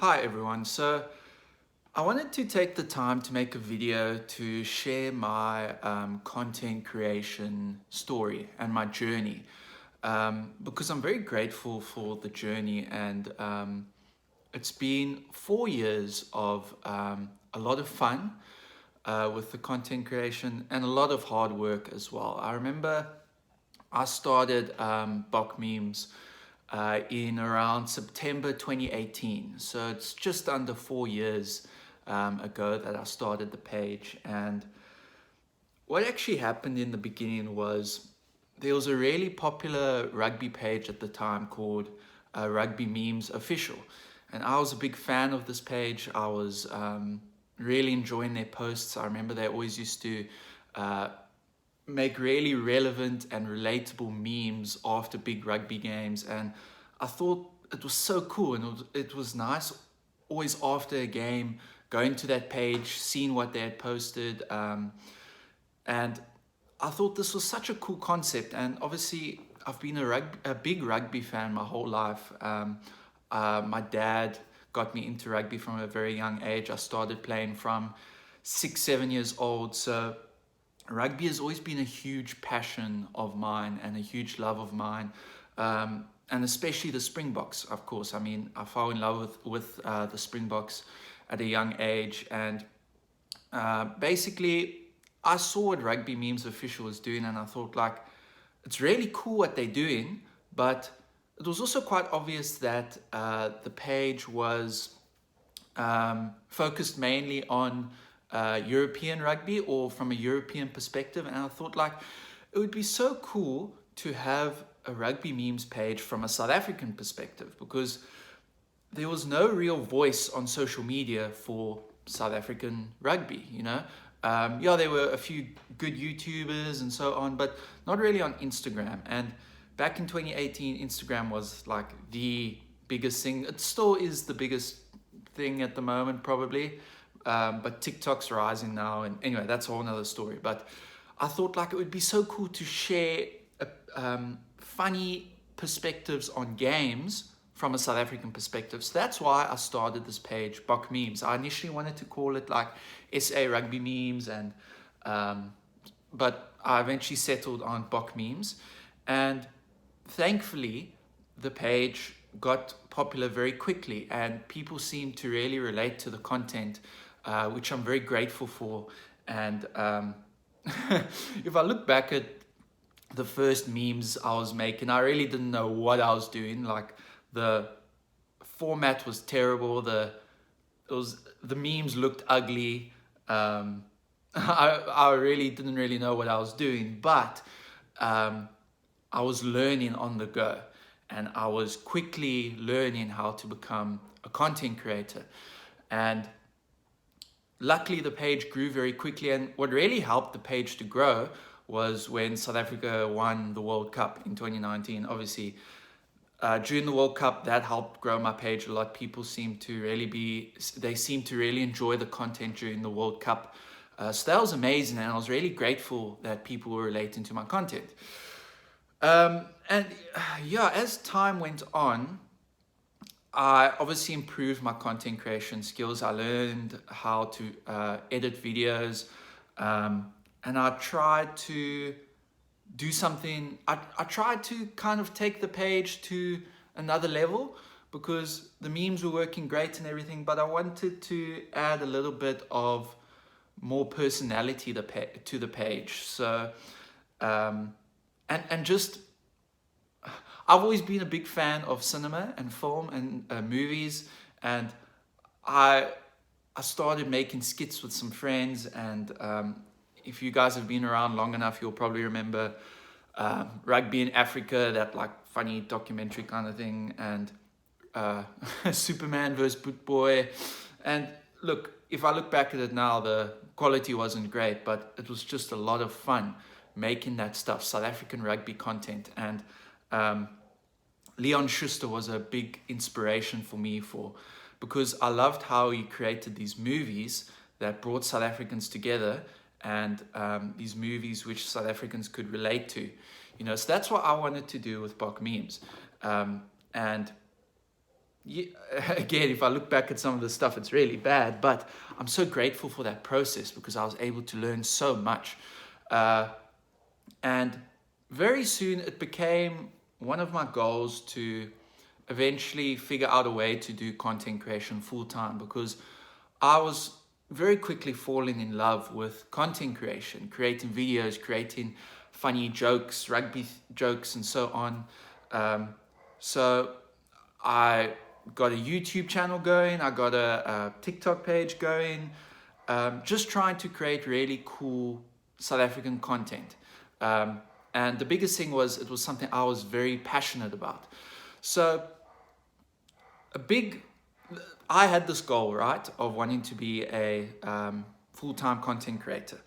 Hi everyone. So I wanted to take the time to make a video to share my content creation story and my journey, because I'm very grateful for the journey, and it's been 4 years of a lot of fun with the content creation and a lot of hard work as well. I remember I started Bok Memes in around September 2018. So it's just under 4 years ago that I started the page. And what actually happened in the beginning was there was a really popular rugby page at the time called Rugby Memes Official. And I was a big fan of this page. I was really enjoying their posts. I remember they always used to make really relevant and relatable memes after big rugby games, and I thought it was so cool, and it was nice always after a game going to that page, seeing what they had posted, and I thought this was such a cool concept. And obviously I've been a big rugby fan my whole life. My dad got me into rugby from a very young age. I started playing from 6, 7 years old, so rugby has always been a huge passion of mine and a huge love of mine, and especially the Springboks, of course. I mean, I fell in love with the Springboks at a young age, and basically I saw what Rugby Memes Official was doing, and I thought, like, it's really cool what they're doing, but it was also quite obvious that the page was focused mainly on European rugby, or from a European perspective. And I thought, like, it would be so cool to have a rugby memes page from a South African perspective, because there was no real voice on social media for South African rugby, yeah, there were a few good YouTubers and so on, but not really on Instagram. And back in 2018, Instagram was like the biggest thing. It still is the biggest thing at the moment, probably. But TikTok's rising now, and anyway, that's a whole nother story. But I thought, like, it would be so cool to share funny perspectives on games from a South African perspective. So that's why I started this page, Bok Memes. I initially wanted to call it like SA Rugby Memes, and but I eventually settled on Bok Memes, and thankfully the page got popular very quickly, and people seemed to really relate to the content, which I'm very grateful for. And if I look back at the first memes I was making, I really didn't know what I was doing. Like, the format was terrible. The memes looked ugly. I really didn't really know what I was doing, but I was learning on the go, and I was quickly learning how to become a content creator. And luckily the page grew very quickly, and what really helped the page to grow was when South Africa won the World Cup in 2019. Obviously, during the World Cup, that helped grow my page a lot. People seem to really enjoy the content during the World Cup. So that was amazing, and I was really grateful that people were relating to my content. And yeah, as time went on, I obviously improved my content creation skills. I learned how to edit videos, and I tried to do something. I tried to kind of take the page to another level, because the memes were working great and everything, but I wanted to add a little bit of more personality to the page. So, and just, I've always been a big fan of cinema and film and movies, and I started making skits with some friends. And if you guys have been around long enough, you'll probably remember Rugby in Africa, that like funny documentary kind of thing, and Superman versus Boot Boy. And look, if I look back at it now, the quality wasn't great, but it was just a lot of fun making that stuff, South African rugby content. And Leon Schuster was a big inspiration for me, because I loved how he created these movies that brought South Africans together, and these movies which South Africans could relate to. So that's what I wanted to do with Bok Memes. And yeah, again, if I look back at some of the stuff, it's really bad, but I'm so grateful for that process because I was able to learn so much. Uh, and very soon it became one of my goals to eventually figure out a way to do content creation full time, because I was very quickly falling in love with content creation, creating videos, creating funny jokes, rugby jokes, and so on. So I got a YouTube channel going, I got a TikTok page going, just trying to create really cool South African content. And the biggest thing was it was something I was very passionate about. So a big, I had this goal, right, of wanting to be a full-time content creator.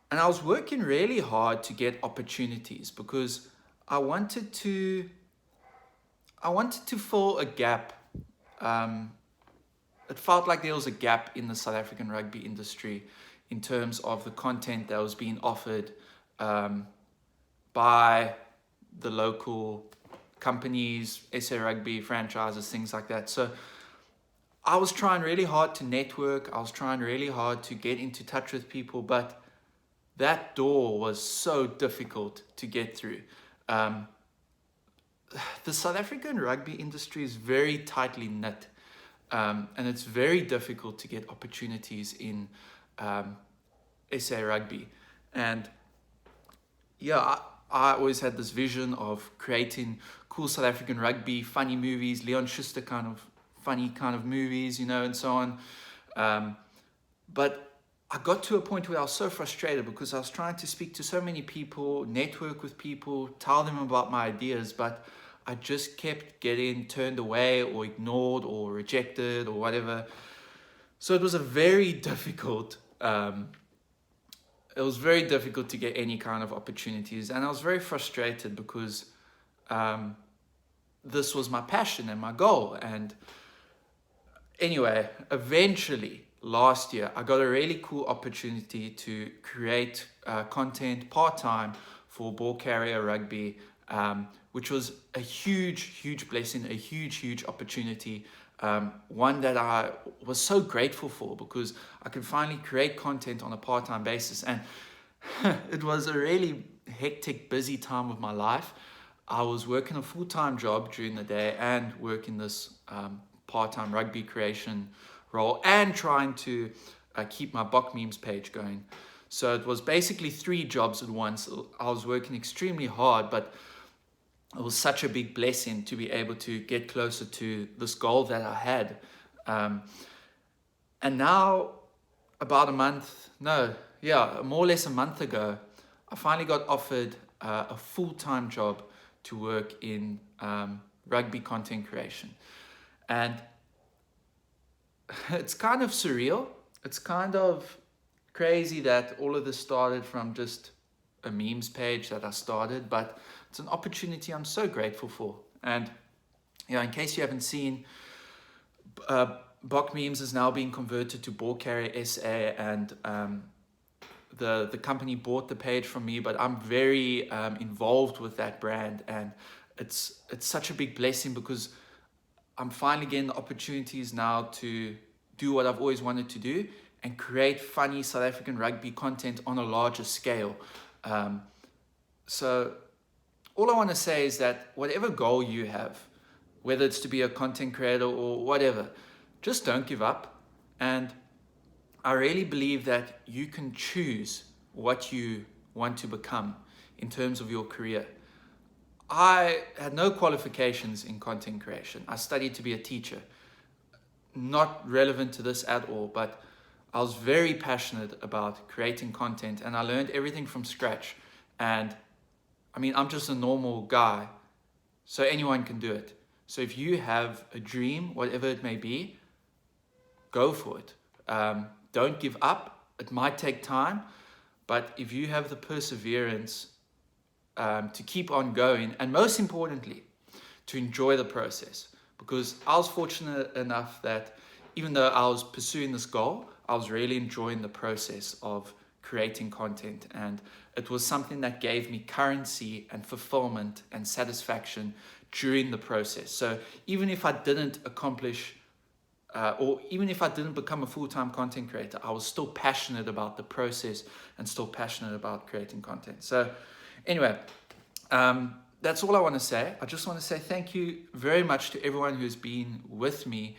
And I was working really hard to get opportunities because I wanted to, I wanted to fill a gap. Um, it felt like there was a gap in the South African rugby industry in terms of the content that was being offered um, by the local companies, SA Rugby, franchises, things like that. So I was trying really hard to network. I was trying really hard to get into touch with people, but that door was so difficult to get through. Um, the South African rugby industry is very tightly knit, and it's very difficult to get opportunities in um, SA Rugby. And yeah, I always had this vision of creating cool South African rugby, funny movies, Leon Schuster kind of funny kind of movies, and so on. But I got to a point where I was so frustrated because I was trying to speak to so many people, network with people, tell them about my ideas, but I just kept getting turned away or ignored or rejected or whatever. So it was a very difficult it was very difficult to get any kind of opportunities, and I was very frustrated because this was my passion and my goal. And anyway, eventually last year I got a really cool opportunity to create content part-time for ball carrier rugby, which was a huge blessing, a huge opportunity, one that I was so grateful for because I could finally create content on a part-time basis. And it was a really hectic, busy time of my life. I was working a full-time job during the day and working this part-time rugby creation role and trying to keep my Bok Memes page going. So it was basically 3 jobs at once. I was working extremely hard, but it was such a big blessing to be able to get closer to this goal that I had. And now, about a month, no, yeah, more or less a month ago, I finally got offered a full-time job to work in rugby content creation. And it's kind of surreal. It's kind of crazy that all of this started from just a memes page that I started, but it's an opportunity I'm so grateful for. And in case you haven't seen, Bok Memes is now being converted to Ball Carrier SA, and the company bought the page from me, but I'm very involved with that brand, and it's such a big blessing because I'm finally getting the opportunities now to do what I've always wanted to do and create funny South African rugby content on a larger scale. So all I want to say is that whatever goal you have, whether it's to be a content creator or whatever, just don't give up. And I really believe that you can choose what you want to become in terms of your career. I had no qualifications in content creation. I studied to be a teacher. Not relevant to this at all, but I was very passionate about creating content, and I learned everything from scratch. And I mean, I'm just a normal guy, so anyone can do it. So if you have a dream, whatever it may be, go for it. Don't give up. It might take time, but if you have the perseverance to keep on going, and most importantly, to enjoy the process. Because I was fortunate enough that even though I was pursuing this goal, I was really enjoying the process of creating content, and it was something that gave me currency and fulfillment and satisfaction during the process. So even if I didn't accomplish or even if I didn't become a full-time content creator, I was still passionate about the process and still passionate about creating content. So anyway, that's all I want to say. I just want to say thank you very much to everyone who's been with me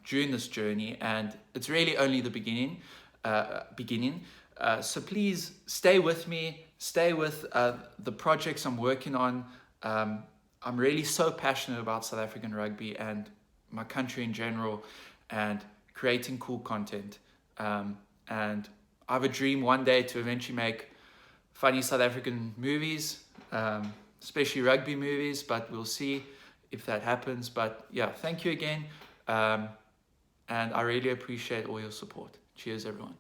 during this journey, and it's really only the beginning. So please stay with me, stay with the projects I'm working on. I'm really so passionate about South African rugby and my country in general, and creating cool content. And I have a dream one day to eventually make funny South African movies, especially rugby movies, but we'll see if that happens. But yeah, thank you again. And I really appreciate all your support. Cheers, everyone.